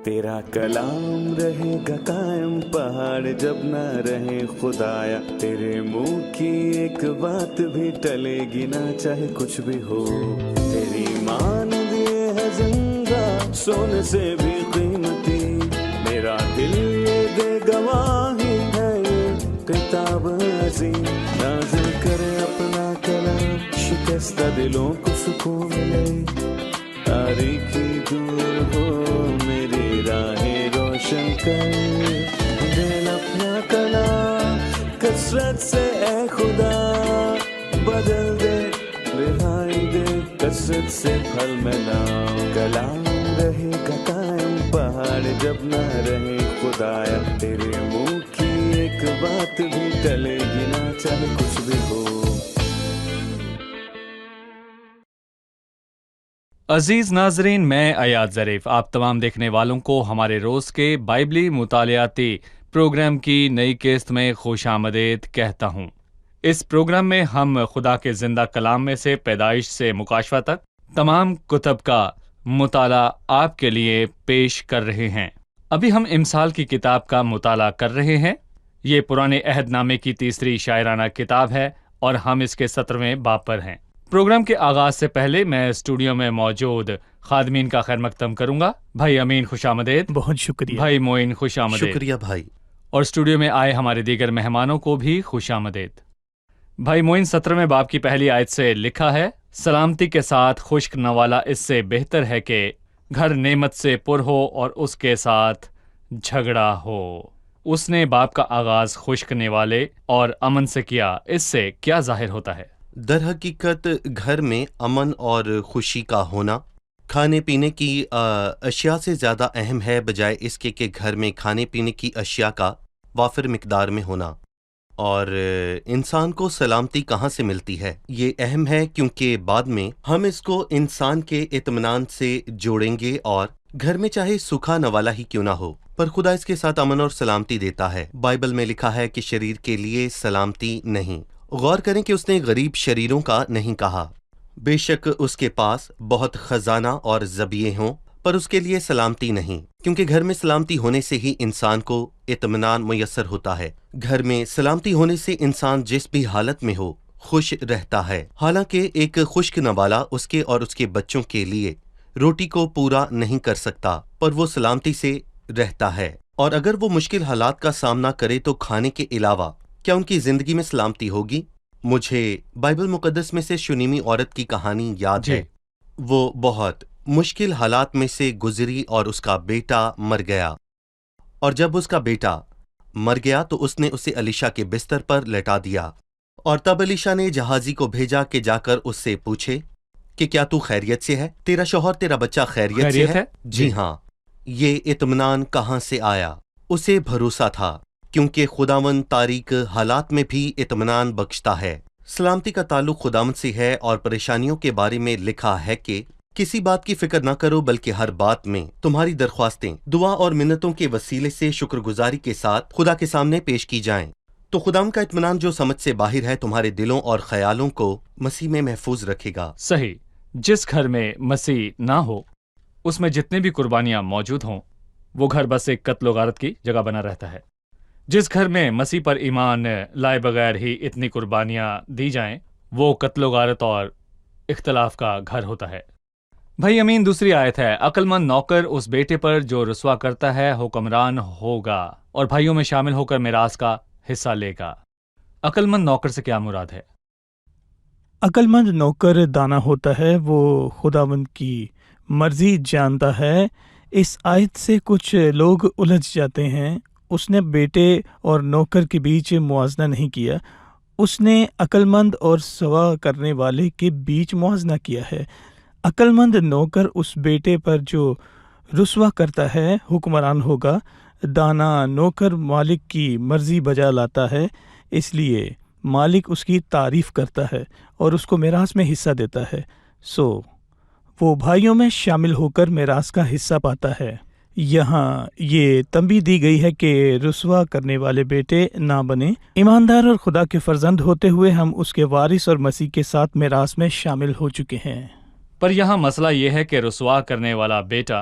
تیرا کلام رہے گا قائم پہاڑ جب نہ رہے خدایا، تیرے منہ کی ایک بات بھی ٹلے گی نہ چاہے کچھ بھی ہو، تیری مان دیے ہے زندہ سونے سے بھی قیمتی، میرا دل یہ دے گواہی ہے یہ کتاب عظیم، نازل کرے اپنا کلام شکستہ دلوں کو سکون ملے، تاریکی دور ہو میری راہیں روشن کر، دل اپنا کلام کثرت سے اے خدا بدل دے، رہائی دے کثرت سے پھل ملا، کلام رہے گا قائم پہاڑ جب نہ رہے خدایا، تیرے منہ کی ایک بات بھی ٹلے گی نہ چاہے کچھ بھی ہو۔ عزیز ناظرین، میں ایاد ظریف آپ تمام دیکھنے والوں کو ہمارے روز کے بائبلی مطالعاتی پروگرام کی نئی قسط میں خوش آمدید کہتا ہوں۔ اس پروگرام میں ہم خدا کے زندہ کلام میں سے پیدائش سے مکاشفہ تک تمام کتب کا مطالعہ آپ کے لیے پیش کر رہے ہیں۔ ابھی ہم امثال کی کتاب کا مطالعہ کر رہے ہیں۔ یہ پرانے عہد نامے کی تیسری شاعرانہ کتاب ہے اور ہم اس کے 17ویں باب پر ہیں۔ پروگرام کے آغاز سے پہلے میں اسٹوڈیو میں موجود خادمین کا خیر مقدم کروں گا۔ بھائی امین خوش آمدید۔ بہت شکریہ بھائی معین خوش آمدید۔ شکریہ بھائی۔ اور اسٹوڈیو میں آئے ہمارے دیگر مہمانوں کو بھی خوش آمدید۔ بھائی معین 17ویں باب کی پہلی آیت سے لکھا ہے، سلامتی کے ساتھ خشک نوالا اس سے بہتر ہے کہ گھر نعمت سے پر ہو اور اس کے ساتھ جھگڑا ہو۔ اس نے باب کا آغاز خشک نوالے اور امن سے کیا، اس سے کیا ظاہر ہوتا ہے؟ در حقیقت گھر میں امن اور خوشی کا ہونا کھانے پینے کی اشیاء سے زیادہ اہم ہے، بجائے اس کے کہ گھر میں کھانے پینے کی اشیاء کا وافر مقدار میں ہونا۔ اور انسان کو سلامتی کہاں سے ملتی ہے؟ یہ اہم ہے کیونکہ بعد میں ہم اس کو انسان کے اطمینان سے جوڑیں گے، اور گھر میں چاہے سکھا نوالا ہی کیوں نہ ہو، پر خدا اس کے ساتھ امن اور سلامتی دیتا ہے۔ بائبل میں لکھا ہے کہ شریر کے لیے سلامتی نہیں۔ غور کریں کہ اس نے غریب شریروں کا نہیں کہا۔ بے شک اس کے پاس بہت خزانہ اور ذبیحے ہوں، پر اس کے لیے سلامتی نہیں، کیونکہ گھر میں سلامتی ہونے سے ہی انسان کو اطمینان میسر ہوتا ہے۔ گھر میں سلامتی ہونے سے انسان جس بھی حالت میں ہو خوش رہتا ہے۔ حالانکہ ایک خشک نوالا اس کے اور اس کے بچوں کے لیے روٹی کو پورا نہیں کر سکتا، پر وہ سلامتی سے رہتا ہے، اور اگر وہ مشکل حالات کا سامنا کرے تو کھانے کے علاوہ کیا ان کی زندگی میں سلامتی ہوگی؟ مجھے بائبل مقدس میں سے شونیمی عورت کی کہانی یاد ہے۔ وہ بہت مشکل حالات میں سے گزری اور اس کا بیٹا مر گیا، اور جب اس کا بیٹا مر گیا تو اس نے اسے الیشا کے بستر پر لٹا دیا، اور تب الیشا نے جہازی کو بھیجا کہ جا کر اس سے پوچھے کہ کیا تو خیریت سے ہے؟ تیرا شوہر تیرا بچہ خیریت سے ہے؟ جی ہاں۔ یہ اطمینان کہاں سے آیا؟ اسے بھروسہ تھا، کیونکہ خداوند تاریک حالات میں بھی اطمینان بخشتا ہے۔ سلامتی کا تعلق خداوند سے ہے، اور پریشانیوں کے بارے میں لکھا ہے کہ کسی بات کی فکر نہ کرو، بلکہ ہر بات میں تمہاری درخواستیں دعا اور منتوں کے وسیلے سے شکر گزاری کے ساتھ خدا کے سامنے پیش کی جائیں، تو خداوند کا اطمینان جو سمجھ سے باہر ہے تمہارے دلوں اور خیالوں کو مسیح میں محفوظ رکھے گا۔ صحیح۔ جس گھر میں مسیح نہ ہو، اس میں جتنی بھی قربانیاں موجود ہوں، وہ گھر بس ایک قتل و غارت کی جگہ بنا رہتا ہے۔ جس گھر میں مسیح پر ایمان لائے بغیر ہی اتنی قربانیاں دی جائیں، وہ قتل و غارت اور اختلاف کا گھر ہوتا ہے۔ بھائی امین دوسری آیت ہے، عقل مند نوکر اس بیٹے پر جو رسوا کرتا ہے حکمران ہوگا، اور بھائیوں میں شامل ہو کر میراث کا حصہ لے گا۔ عقل مند نوکر سے کیا مراد ہے؟ عقل مند نوکر دانا ہوتا ہے، وہ خداوند کی مرضی جانتا ہے۔ اس آیت سے کچھ لوگ الجھ جاتے ہیں۔ اس نے بیٹے اور نوکر کے بیچ موازنہ نہیں کیا، اس نے عقل مند اور سوا کرنے والے کے بیچ موازنہ کیا ہے۔ عقل مند نوکر اس بیٹے پر جو رسوا کرتا ہے حکمران ہوگا۔ دانا نوکر مالک کی مرضی بجا لاتا ہے، اس لیے مالک اس کی تعریف کرتا ہے اور اس کو میراث میں حصہ دیتا ہے، سو وہ بھائیوں میں شامل ہو کر میراث کا حصہ پاتا ہے۔ یہاں یہ تنبیہ دی گئی ہے کہ رسوا کرنے والے بیٹے نہ بنے۔ ایماندار اور خدا کے فرزند ہوتے ہوئے ہم اس کے وارث اور مسیح کے ساتھ میراث میں شامل ہو چکے ہیں۔ پر یہاں مسئلہ یہ ہے کہ رسوا کرنے والا بیٹا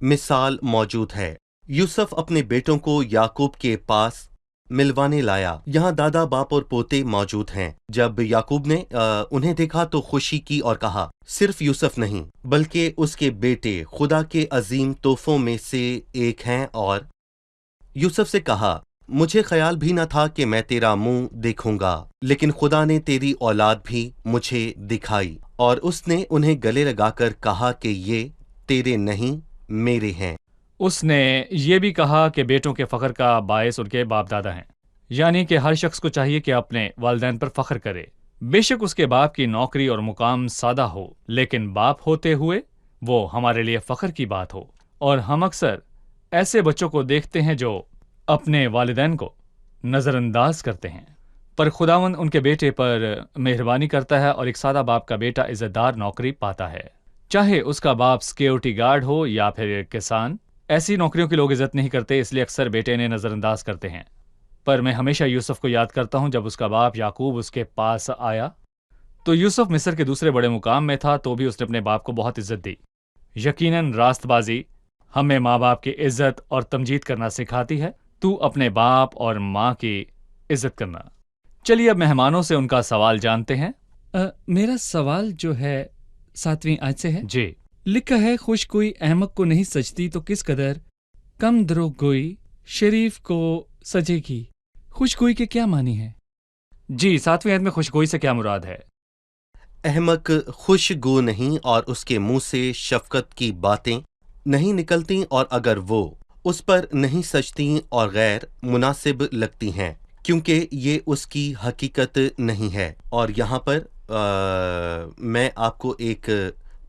مثال موجود ہے۔ یوسف اپنے بیٹوں کو یعقوب کے پاس ملوانے لایا۔ یہاں دادا باپ اور پوتے موجود ہیں۔ جب یعقوب نے انہیں دیکھا تو خوشی کی اور کہا، صرف یوسف نہیں بلکہ اس کے بیٹے خدا کے عظیم تحفوں میں سے ایک ہیں۔ اور یوسف سے کہا، مجھے خیال بھی نہ تھا کہ میں تیرا منہ دیکھوں گا، لیکن خدا نے تیری اولاد بھی مجھے دکھائی۔ اور اس نے انہیں گلے لگا کر کہا کہ یہ تیرے نہیں میرے ہیں۔ اس نے یہ بھی کہا کہ بیٹوں کے فخر کا باعث ان کے باپ دادا ہیں، یعنی کہ ہر شخص کو چاہیے کہ اپنے والدین پر فخر کرے، بے شک اس کے باپ کی نوکری اور مقام سادہ ہو، لیکن باپ ہوتے ہوئے وہ ہمارے لیے فخر کی بات ہو۔ اور ہم اکثر ایسے بچوں کو دیکھتے ہیں جو اپنے والدین کو نظر انداز کرتے ہیں، پر خداوند ان کے بیٹے پر مہربانی کرتا ہے اور ایک سادہ باپ کا بیٹا عزت دار نوکری پاتا ہے، چاہے اس کا باپ سیکیورٹی گارڈ ہو یا پھر کسان۔ ایسی نوکریوں کی لوگ عزت نہیں کرتے، اس لیے اکثر بیٹے انہیں نظر انداز کرتے ہیں۔ پر میں ہمیشہ یوسف کو یاد کرتا ہوں، جب اس کا باپ یعقوب اس کے پاس آیا تو یوسف مصر کے دوسرے بڑے مقام میں تھا، تو بھی اس نے اپنے باپ کو بہت عزت دی۔ یقیناً راست بازی ہمیں ماں باپ کی عزت اور تمجید کرنا سکھاتی ہے۔ تو اپنے باپ اور ماں کی عزت کرنا۔ چلیے اب مہمانوں سے ان کا سوال جانتے ہیں۔ میرا سوال جو ہے 7ویں آیت سے ہے۔ جی، لکھا ہے، خوش گوئی احمق کو نہیں سجتی تو کس قدر کم دروغ گوئی شریف کو سجے گی۔ خوش گوئی کے کیا معنی ہے؟ جی، 7ویں آیت میں خوشگوئی سے کیا مراد ہے؟ احمق خوش گو نہیں اور اس کے منہ سے شفقت کی باتیں نہیں نکلتی، اور اگر وہ اس پر نہیں سجتی اور غیر مناسب لگتی ہیں، کیونکہ یہ اس کی حقیقت نہیں ہے۔ اور یہاں پر میں آپ کو ایک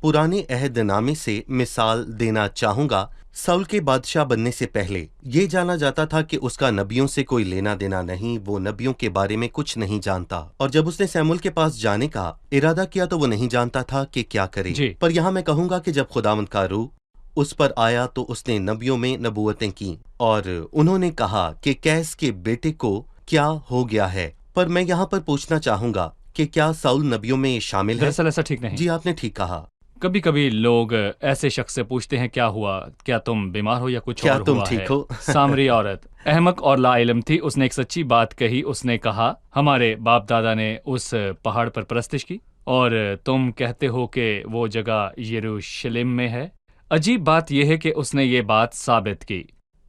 پرانے عہد نامے سے مثال دینا چاہوں گا۔ ساؤل کے بادشاہ بننے سے پہلے یہ جانا جاتا تھا کہ اس کا نبیوں سے کوئی لینا دینا نہیں، وہ نبیوں کے بارے میں کچھ نہیں جانتا، اور جب اس نے سیموئیل کے پاس جانے کا ارادہ کیا تو وہ نہیں جانتا تھا کہ کیا کرے۔ جی۔ پر یہاں میں کہوں گا کہ جب خداوند کا روح اس پر آیا تو اس نے نبیوں میں نبوتیں کی، اور انہوں نے کہا کہ قیس کے بیٹے کو کیا ہو گیا ہے۔ پر میں یہاں پر پوچھنا چاہوں گا کہ کیا ساؤل نبیوں میں شامل ہے؟ دراصل ایسا ٹھیک نہیں۔ جی، آپ نے ٹھیک کہا۔ کبھی کبھی لوگ ایسے شخص سے پوچھتے ہیں، کیا ہوا؟ کیا تم بیمار ہو یا کچھ کیا اور تم ہوا ہے؟ ٹھیک ہو؟ سامری عورت احمق اور لا علم تھی، اس نے ایک سچی بات کہی۔ اس نے کہا، ہمارے باپ دادا نے اس پہاڑ پر پرستش کی اور تم کہتے ہو کہ وہ جگہ یروشلم میں ہے۔ عجیب بات یہ ہے کہ اس نے یہ بات ثابت کی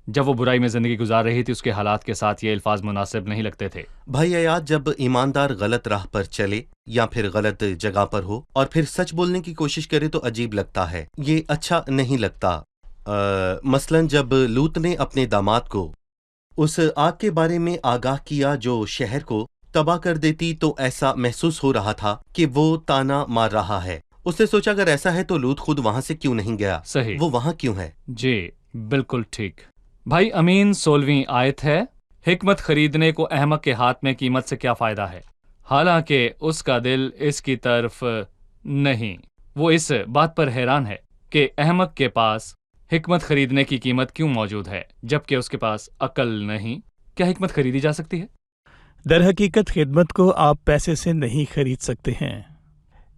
جب وہ برائی میں زندگی گزار رہی تھی۔ اس کے حالات کے ساتھ یہ الفاظ مناسب نہیں لگتے تھے۔ بھائی عیاد، جب ایماندار غلط راہ پر چلے یا پھر غلط جگہ پر ہو اور پھر سچ بولنے کی کوشش کرے تو عجیب لگتا ہے، یہ اچھا نہیں لگتا۔ مثلاً جب لوط نے اپنے داماد کو اس آگ کے بارے میں آگاہ کیا جو شہر کو تباہ کر دیتی، تو ایسا محسوس ہو رہا تھا کہ وہ تانا مار رہا ہے۔ اس نے سوچا اگر ایسا ہے تو لوط خود وہاں سے کیوں نہیں گیا؟ صحیح، وہ وہاں کیوں ہے؟ جی بالکل ٹھیک۔ بھائی امین، 16ویں آیت ہے، حکمت خریدنے کو احمق کے ہاتھ میں قیمت سے کیا فائدہ ہے، حالانکہ اس کا دل اس کی طرف نہیں۔ وہ اس بات پر حیران ہے کہ احمق کے پاس حکمت خریدنے کی قیمت کیوں موجود ہے جبکہ اس کے پاس عقل نہیں۔ کیا حکمت خریدی جا سکتی ہے؟ در حقیقت خدمت کو آپ پیسے سے نہیں خرید سکتے ہیں۔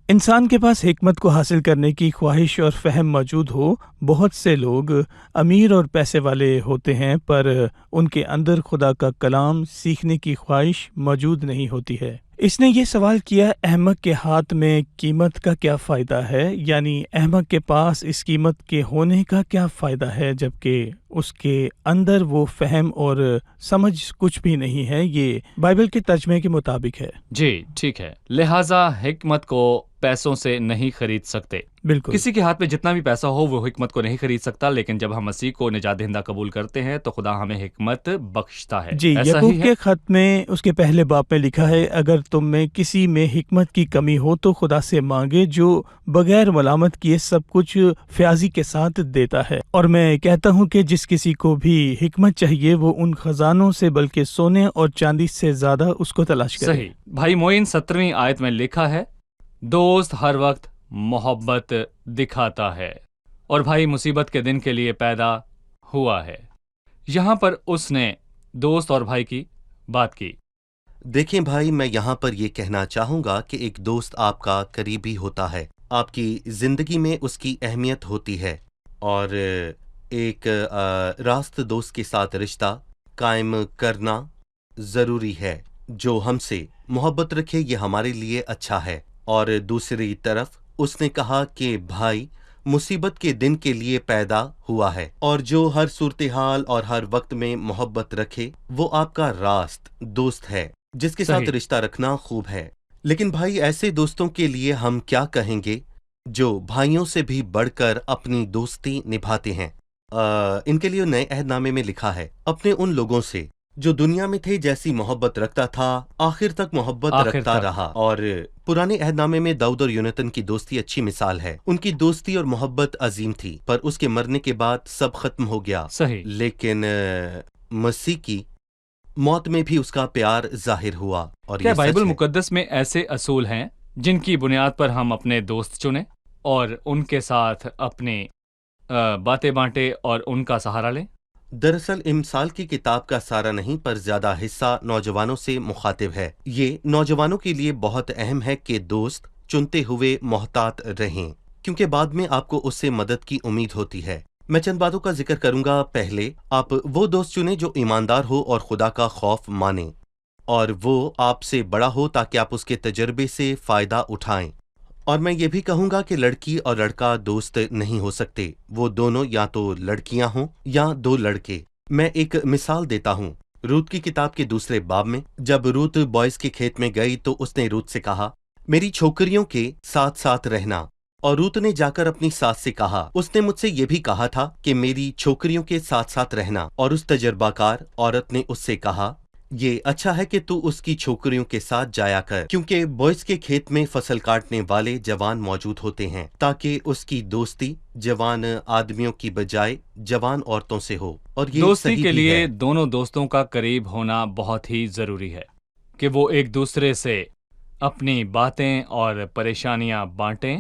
انسان کے پاس حکمت کو حاصل کرنے کی خواہش اور فہم موجود ہو۔ بہت سے لوگ امیر اور پیسے والے ہوتے ہیں پر ان کے اندر خدا کا کلام سیکھنے کی خواہش موجود نہیں ہوتی ہے۔ اس نے یہ سوال کیا، احمق کے ہاتھ میں قیمت کا کیا فائدہ ہے، یعنی احمق کے پاس اس قیمت کے ہونے کا کیا فائدہ ہے جبکہ اس کے اندر وہ فہم اور سمجھ کچھ بھی نہیں ہے۔ یہ بائبل کے ترجمے کے مطابق ہے۔ جی ٹھیک ہے، لہٰذا حکمت کو پیسوں سے نہیں خرید سکتے۔ بالکل، کسی کے ہاتھ میں جتنا بھی پیسہ ہو وہ حکمت کو نہیں خرید سکتا، لیکن جب ہم مسیح کو نجات دہندہ قبول کرتے ہیں تو خدا ہمیں حکمت بخشتا ہے۔ جی، ایسا یعقوب ہی ہے؟ کے خط میں اس کے پہلے باب میں لکھا ہے، اگر تم میں کسی میں حکمت کی کمی ہو تو خدا سے مانگے جو بغیر ملامت کیے سب کچھ فیاضی کے ساتھ دیتا ہے، اور میں کہتا ہوں کہ جس کسی کو بھی حکمت چاہیے وہ ان خزانوں سے بلکہ سونے اور چاندی سے زیادہ اس کو تلاش کرے۔ صحیح۔ بھائی معین، 17ویں آیت میں لکھا ہے، دوست ہر وقت محبت دکھاتا ہے اور بھائی مصیبت کے دن کے لیے پیدا ہوا ہے۔ یہاں پر اس نے دوست اور بھائی کی بات کی۔ دیکھیں بھائی، میں یہاں پر یہ کہنا چاہوں گا کہ ایک دوست آپ کا قریبی ہوتا ہے، آپ کی زندگی میں اس کی اہمیت ہوتی ہے، اور ایک راست دوست کے ساتھ رشتہ قائم کرنا ضروری ہے جو ہم سے محبت رکھے، یہ ہمارے لیے اچھا ہے۔ اور دوسری طرف اس نے کہا کہ بھائی مصیبت کے دن کے لیے پیدا ہوا ہے، اور جو ہر صورتحال اور ہر وقت میں محبت رکھے وہ آپ کا راست دوست ہے جس کے ساتھ صحیح۔ رشتہ رکھنا خوب ہے۔ لیکن بھائی ایسے دوستوں کے لیے ہم کیا کہیں گے جو بھائیوں سے بھی بڑھ کر اپنی دوستی نبھاتے ہیں؟ ان کے لیے نئے عہد نامے میں لکھا ہے، اپنے ان لوگوں سے جو دنیا میں تھے جیسی محبت رکھتا تھا آخر تک محبت آخر رکھتا تک۔ رہا۔ اور پرانے عہد نامے میں داؤد اور یونتن کی دوستی اچھی مثال ہے۔ ان کی دوستی اور محبت عظیم تھی، پر اس کے مرنے کے بعد سب ختم ہو گیا۔ صحیح۔ لیکن مسیح کی موت میں بھی اس کا پیار ظاہر ہوا، اور کیا یہ بائبل سچ ہے۔ مقدس میں ایسے اصول ہیں جن کی بنیاد پر ہم اپنے دوست چنیں اور ان کے ساتھ اپنی باتیں بانٹیں اور ان کا سہارا لیں؟ دراصل امثال کی کتاب کا سارا نہیں پر زیادہ حصہ نوجوانوں سے مخاطب ہے۔ یہ نوجوانوں کے لیے بہت اہم ہے کہ دوست چنتے ہوئے محتاط رہیں، کیونکہ بعد میں آپ کو اس سے مدد کی امید ہوتی ہے۔ میں چند باتوں کا ذکر کروں گا۔ پہلے، آپ وہ دوست چنیں جو ایماندار ہو اور خدا کا خوف مانے، اور وہ آپ سے بڑا ہو تاکہ آپ اس کے تجربے سے فائدہ اٹھائیں۔ اور میں یہ بھی کہوں گا کہ لڑکی اور لڑکا دوست نہیں ہو سکتے، وہ دونوں یا تو لڑکیاں ہوں یا دو لڑکے۔ میں ایک مثال دیتا ہوں۔ روت کی کتاب کے 2 باب میں جب روت بوائز کے کھیت میں گئی تو اس نے روت سے کہا، میری چھوکریوں کے ساتھ ساتھ رہنا۔ اور روت نے جا کر اپنی ساس سے کہا، اس نے مجھ سے یہ بھی کہا تھا کہ میری چھوکریوں کے ساتھ ساتھ رہنا۔ اور اس تجربہ کار عورت نے اس سے کہا، یہ اچھا ہے کہ تو اس کی چھوکریوں کے ساتھ جایا کر، کیونکہ بوئز کے کھیت میں فصل کاٹنے والے جوان موجود ہوتے ہیں، تاکہ اس کی دوستی جوان آدمیوں کی بجائے جوان عورتوں سے ہو۔ اور یہ دوستی صحیح کے بھی لیے ہے۔ دونوں دوستوں کا قریب ہونا بہت ہی ضروری ہے کہ وہ ایک دوسرے سے اپنی باتیں اور پریشانیاں بانٹیں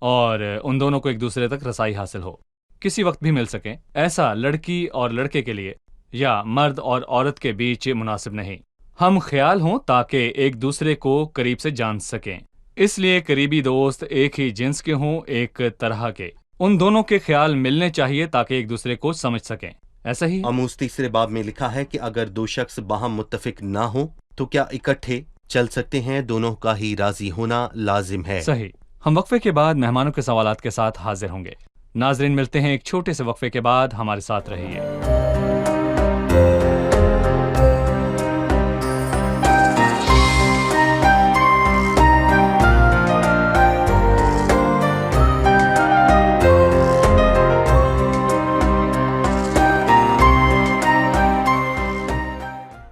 اور ان دونوں کو ایک دوسرے تک رسائی حاصل ہو، کسی وقت بھی مل سکیں۔ ایسا لڑکی اور لڑکے کے لیے یا مرد اور عورت کے بیچ مناسب نہیں۔ ہم خیال ہوں تاکہ ایک دوسرے کو قریب سے جان سکیں، اس لیے قریبی دوست ایک ہی جنس کے ہوں، ایک طرح کے، ان دونوں کے خیال ملنے چاہیے تاکہ ایک دوسرے کو سمجھ سکیں۔ ایسا ہی ہے؟ آموز 3 باب میں لکھا ہے کہ اگر 2 شخص باہم متفق نہ ہوں تو کیا اکٹھے چل سکتے ہیں؟ دونوں کا ہی راضی ہونا لازم ہے۔ صحیح۔ ہم وقفے کے بعد مہمانوں کے سوالات کے ساتھ حاضر ہوں گے۔ ناظرین، ملتے ہیں ایک چھوٹے سے وقفے کے بعد، ہمارے ساتھ رہیے۔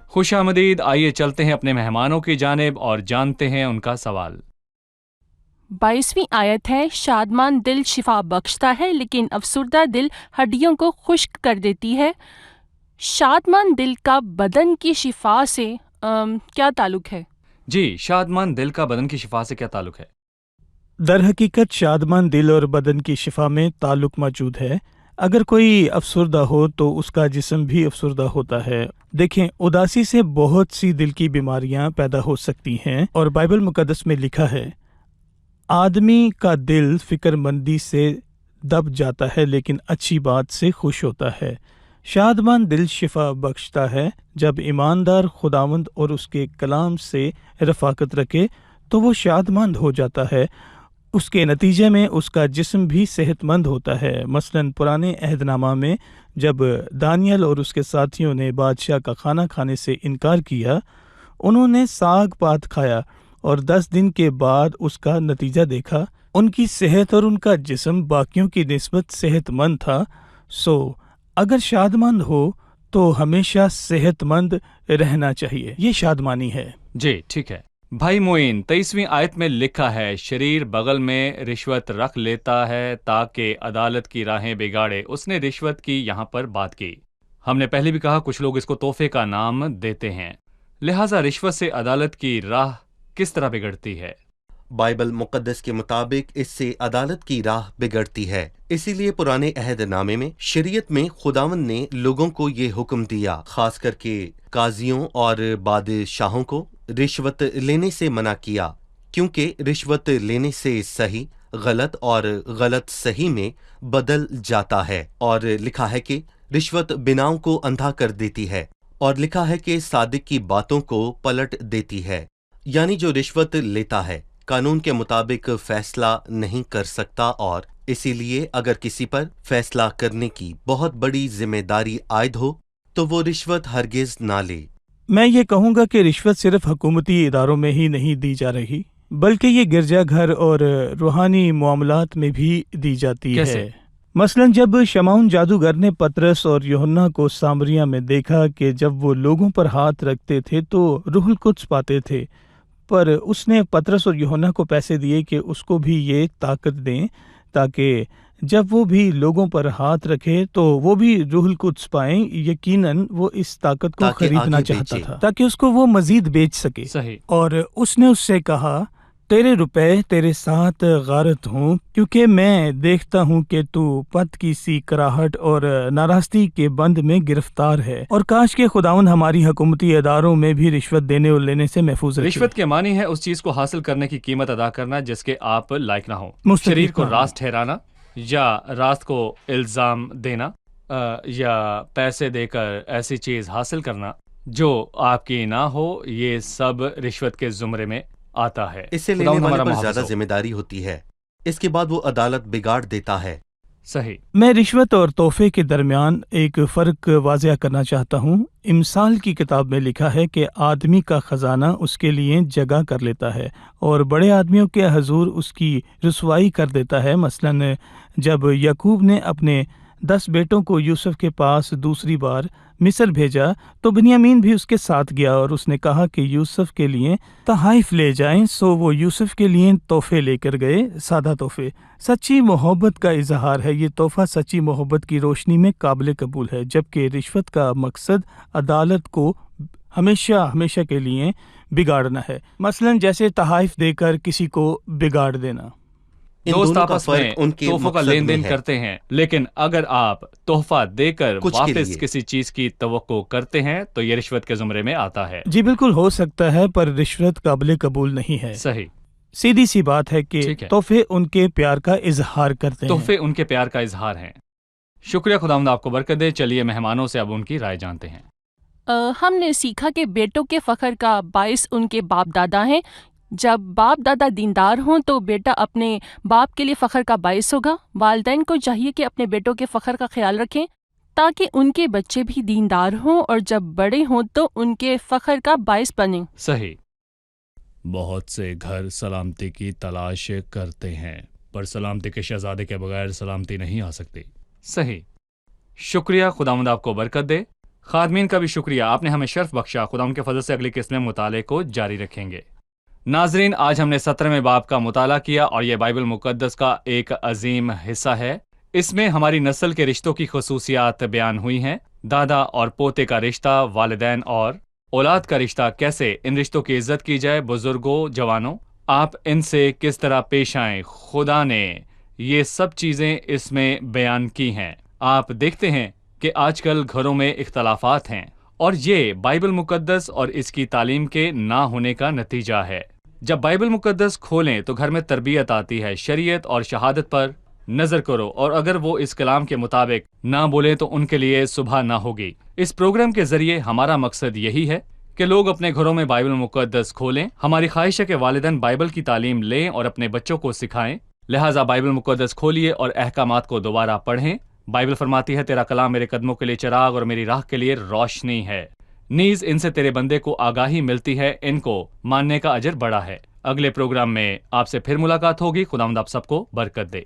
خوش آمدید، آئیے چلتے ہیں اپنے مہمانوں کی جانب اور جانتے ہیں ان کا سوال۔ 22ویں آیت ہے، شادمان دل شفا بخشتا ہے لیکن افسردہ دل ہڈیوں کو خشک کر دیتی ہے۔ شادمان دل کا بدن کی شفا سے کیا تعلق ہے؟ جی، شادمان دل کا بدن کی شفا سے کیا تعلق ہے؟ در حقیقت شادمان دل اور بدن کی شفا میں تعلق موجود ہے۔ اگر کوئی افسردہ ہو تو اس کا جسم بھی افسردہ ہوتا ہے۔ دیکھیں، اداسی سے بہت سی دل کی بیماریاں پیدا ہو سکتی ہیں، اور بائبل مقدس میں لکھا ہے، آدمی کا دل فکر مندی سے دب جاتا ہے لیکن اچھی بات سے خوش ہوتا ہے۔ شادمان دل شفا بخشتا ہے۔ جب ایماندار خداوند اور اس کے کلام سے رفاقت رکھے تو وہ شادماند ہو جاتا ہے۔ اس کے نتیجے میں اس کا جسم بھی صحت مند ہوتا ہے۔ مثلاً پرانے عہد نامہ میں جب دانیال اور اس کے ساتھیوں نے بادشاہ کا کھانا کھانے سے انکار کیا، انہوں نے ساگ پات کھایا اور 10 دن کے بعد اس کا نتیجہ دیکھا۔ ان کی صحت اور ان کا جسم باقیوں کی نسبت صحت مند تھا۔ اگر شادمند ہو تو ہمیشہ صحت مند رہنا چاہیے۔ یہ شادمانی ہے۔ جی، ٹھیک ہے۔ بھائی معین، 23ویں آیت میں لکھا ہے، شریر بغل میں رشوت رکھ لیتا ہے تاکہ عدالت کی راہیں بگاڑے۔ اس نے رشوت کی یہاں پر بات کی۔ ہم نے پہلے بھی کہا کچھ لوگ اس کو تحفے کا نام دیتے ہیں، لہٰذا رشوت سے عدالت کی راہ کس طرح بگڑتی ہے؟ بائبل مقدس کے مطابق اس سے عدالت کی راہ بگڑتی ہے۔ اسی لیے پرانے عہد نامے میں شریعت میں خداوند نے لوگوں کو یہ حکم دیا، خاص کر کے قاضیوں اور بادشاہوں کو رشوت لینے سے منع کیا، کیونکہ رشوت لینے سے صحیح غلط اور غلط صحیح میں بدل جاتا ہے، اور لکھا ہے کہ رشوت بناؤں کو اندھا کر دیتی ہے، اور لکھا ہے کہ صادق کی باتوں کو پلٹ دیتی ہے۔ یعنی جو رشوت لیتا ہے قانون کے مطابق فیصلہ نہیں کر سکتا، اور اسی لیے اگر کسی پر فیصلہ کرنے کی بہت بڑی ذمہ داری عائد ہو تو وہ رشوت ہرگز نہ لے۔ میں یہ کہوں گا کہ رشوت صرف حکومتی اداروں میں ہی نہیں دی جا رہی، بلکہ یہ گرجا گھر اور روحانی معاملات میں بھی دی جاتی کیسے؟ ہے۔ مثلا جب شمعون جادوگر نے پطرس اور یوحنا کو سامریا میں دیکھا کہ جب وہ لوگوں پر ہاتھ رکھتے تھے تو روح القدس پاتے تھے، پر اس نے پطرس اور یوحنا کو پیسے دیے کہ اس کو بھی یہ طاقت دیں تاکہ جب وہ بھی لوگوں پر ہاتھ رکھے تو وہ بھی روح القدس پائیں۔ یقیناً وہ اس طاقت کو تاکہ خریدنا آگے چاہتا بیچے۔ تھا تاکہ اس کو وہ مزید بیچ سکے، صحیح۔ اور اس نے اس سے کہا تیرے روپے تیرے ساتھ غارت ہوں، کیونکہ میں دیکھتا ہوں کہ تو پت کی سی کراہٹ اور ناراستی کے بند میں گرفتار ہے، اور کاش کہ خداوند ہماری حکومتی اداروں میں بھی رشوت دینے اور لینے سے محفوظ رکھے۔ رشوت کے معنی ہے اس چیز کو حاصل کرنے کی قیمت ادا کرنا جس کے آپ لائق نہ ہوں، مستحق شریر کو نہ ہوں۔ راست ٹھہرانا یا راست کو الزام دینا، یا پیسے دے کر ایسی چیز حاصل کرنا جو آپ کی نہ ہو، یہ سب رشوت کے زمرے میں آتا ہے۔ اس سے لینے خداوند والے ہمارا پر محافظ زیادہ ہو۔ ذمہ داری ہوتی ہے، اس کے بعد وہ عدالت بگاڑ دیتا ہے۔ صحیح۔ میں رشوت اور تحفے کے درمیان ایک فرق واضح کرنا چاہتا ہوں۔ امثال کی کتاب میں لکھا ہے کہ آدمی کا خزانہ اس کے لیے جگہ کر لیتا ہے اور بڑے آدمیوں کے حضور اس کی رسوائی کر دیتا ہے۔ مثلاً جب یعقوب نے اپنے 10 بیٹوں کو یوسف کے پاس دوسری بار مصر بھیجا تو بنیامین بھی اس کے ساتھ گیا، اور اس نے کہا کہ یوسف کے لیے تحائف لے جائیں، سو وہ یوسف کے لیے تحفے لے کر گئے، سادہ تحفے۔ سچی محبت کا اظہار ہے، یہ تحفہ سچی محبت کی روشنی میں قابل قبول ہے، جبکہ رشوت کا مقصد عدالت کو ہمیشہ کے لیے بگاڑنا ہے، مثلاً جیسے تحائف دے کر کسی کو بگاڑ دینا۔ ان دوست دونوں کا آپس میں فرق ان کے تحفوں کا مقصد لین میں دین ہے۔ کرتے ہیں، لیکن اگر آپ تحفہ دے کر کچھ کے واپس لیے۔ کسی چیز کی توقع کرتے ہیں تو یہ رشوت کے زمرے میں آتا ہے۔ جی بالکل ہو سکتا ہے، پر رشوت قابل قبول نہیں ہے۔ صحیح۔ سیدھی سی بات ہے کہ ٹھیک ہے۔ تحفے ان کے پیار کا اظہار کرتے ہیں۔ تحفے ان کے پیار کا اظہار ہیں۔ شکریہ، خداوند آپ کو برکت دے۔ چلیے مہمانوں سے اب ان کی رائے جانتے ہیں۔ ہم نے سیکھا کہ بیٹوں کے فخر کا باعث ان کے باپ دادا ہیں۔ جب باپ دادا دیندار ہوں تو بیٹا اپنے باپ کے لیے فخر کا باعث ہوگا۔ والدین کو چاہیے کہ اپنے بیٹوں کے فخر کا خیال رکھیں تاکہ ان کے بچے بھی دیندار ہوں اور جب بڑے ہوں تو ان کے فخر کا باعث بنیں۔ صحیح۔ بہت سے گھر سلامتی کی تلاش کرتے ہیں، پر سلامتی کے شہزادے کے بغیر سلامتی نہیں آ سکتی۔ صحیح۔ شکریہ، خداوند آپ کو برکت دے۔ خادمین کا بھی شکریہ، آپ نے ہمیں شرف بخشا۔ خداوند کے فضل سے اگلی قسط میں مطالعے کو جاری رکھیں گے۔ ناظرین، آج ہم نے 17ویں باب کا مطالعہ کیا اور یہ بائبل مقدس کا ایک عظیم حصہ ہے۔ اس میں ہماری نسل کے رشتوں کی خصوصیات بیان ہوئی ہیں۔ دادا اور پوتے کا رشتہ، والدین اور اولاد کا رشتہ، کیسے ان رشتوں کی عزت کی جائے۔ بزرگوں، جوانوں، آپ ان سے کس طرح پیش آئیں۔ خدا نے یہ سب چیزیں اس میں بیان کی ہیں۔ آپ دیکھتے ہیں کہ آج کل گھروں میں اختلافات ہیں، اور یہ بائبل مقدس اور اس کی تعلیم کے نہ ہونے کا نتیجہ ہے۔ جب بائبل مقدس کھولیں تو گھر میں تربیت آتی ہے۔ شریعت اور شہادت پر نظر کرو، اور اگر وہ اس کلام کے مطابق نہ بولیں تو ان کے لیے صبح نہ ہوگی۔ اس پروگرام کے ذریعے ہمارا مقصد یہی ہے کہ لوگ اپنے گھروں میں بائبل مقدس کھولیں۔ ہماری خواہش ہے کہ والدین بائبل کی تعلیم لیں اور اپنے بچوں کو سکھائیں۔ لہٰذا بائبل مقدس کھولیے اور احکامات کو دوبارہ پڑھیں۔ بائبل فرماتی ہے، تیرا کلام میرے قدموں کے لیے چراغ اور میری راہ کے لیے روشنی ہے۔ نیز ان سے تیرے بندے کو آگاہی ملتی ہے، ان کو ماننے کا اجر بڑا ہے۔ اگلے پروگرام میں آپ سے پھر ملاقات ہوگی۔ خداوند آپ سب کو برکت دے۔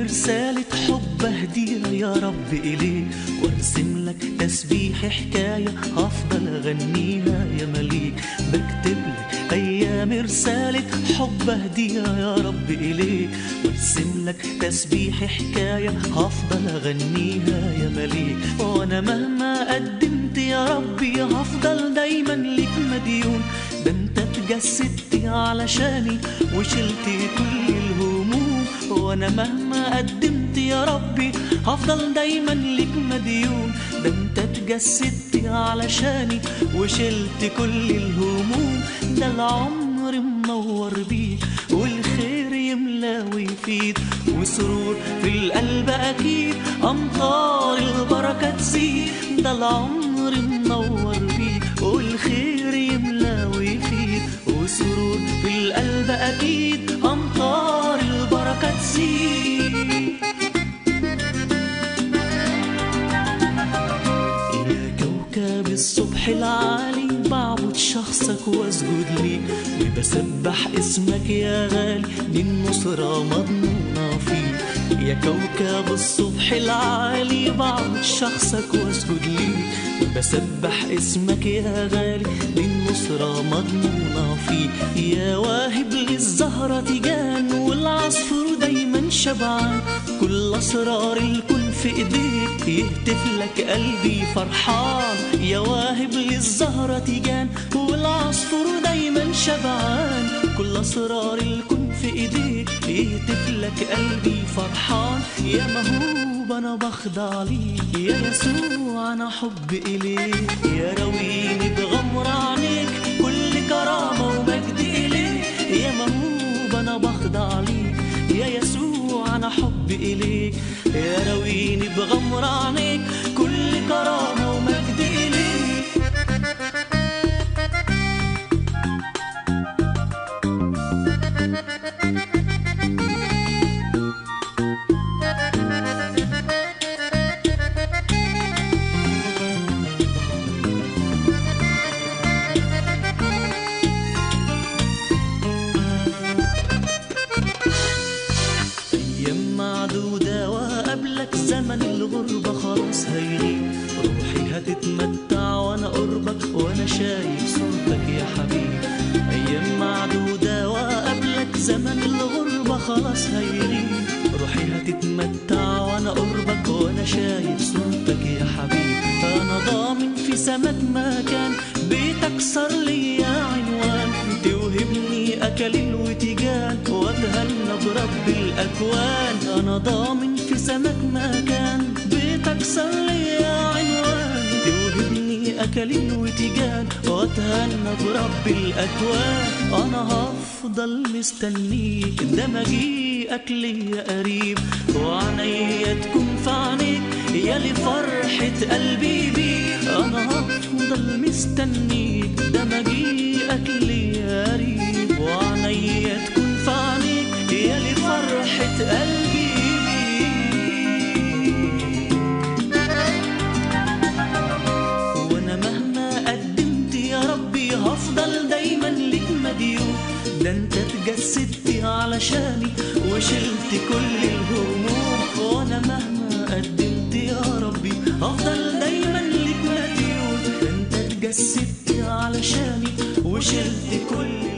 رسالة حب هدية يا رب إليك، وارسم لك تسبيح حكاية هفضل أغنيها يا مليك. بكتب لك أيام وأنا رسالة حب هدية يا رب إليك، وارسم لك تسبيح حكاية هفضل أغنيها يا مليك. وأنا مهما قدمت يا ربي هفضل دايما ليك مديون، ده انت اتجسدت علشاني وشلت كل الهموم. وأنا مهما قدمت يا ربي هفضل دايما ليك مديون، ده انت اتجسدت علشاني وشلت كل الهموم. ده العمر منور بيك والخير يملى ويفيد، وسرور في القلب أكيد أمطار البركة تزيد. ده العمر منور بيك والخير يملى ويفيد، وسرور في القلب أكيد أمطار البركة تزيد. يا كوكب الصبح العالي بعبد شخصك واسجد ليك، وبسبح اسمك يا غالي دي النصرة مضمونة فيك. يا كوكب الصبح العالي بعبد شخصك واسجد ليك، وبسبح اسمك يا غالي دي النصرة مضمونة فيك. يا واهب للزهرة تيجان والعصفور دايما شبعان، كل أسرار الكون في ايديك يهتف لك قلبي فرحان. يا واهب للزهرة تيجان والعصفور دايما شبعان، كل أسرار الكون في ايديك يهتف لك قلبي فرحان. يا مهوب أنا بخضع ليك يا يسوع أنا حب إليك، يا رويني بغمر عينيك كل كرامة ومجد إليك. يا مهوب أنا بخضع ليك يا يسوع أنا حب إليك، يا رويني بغمر عينيك كل كرامة ومجد إليك. زمن الغربة خلاص هيغيب، روحي هتتمتع وانا قربك وانا شايف صورتك يا حبيبي. ايام معدودة وقبلك زمن الغربة خلاص هيغيب، روحي هتتمتع وانا قربك وانا شايف صورتك يا حبيبي. انا ضامن في سماك مكان بيتك صار لي عنوان، توهبني اكاليل وتيجان واتهنى برب الاكوان. انا ضامن في سماك مكان بيتك صار لي عنوان، توهبني اكاليل وتيجان واتهنى برب الاكوان. انا هفضل مستنيك ده مجيئك ليا قريب، وعنيا تكون في عينيك يا لفرحة قلبي بيك. انا هفضل مستنيك ده مجيئك ليا قريب، وعنيا تكون في عينيك يا لفرحة قلبي بيك. وانا مهما قدمت يا ربي هفضل دايما ليك مديون، ده انت اتجسدت علشاني وشلت كل الهموم. وانا مهما قدمت يا ربي هفضل دايما ليك مديون، ده انت اتجسدت علشاني وشلت كل الهموم.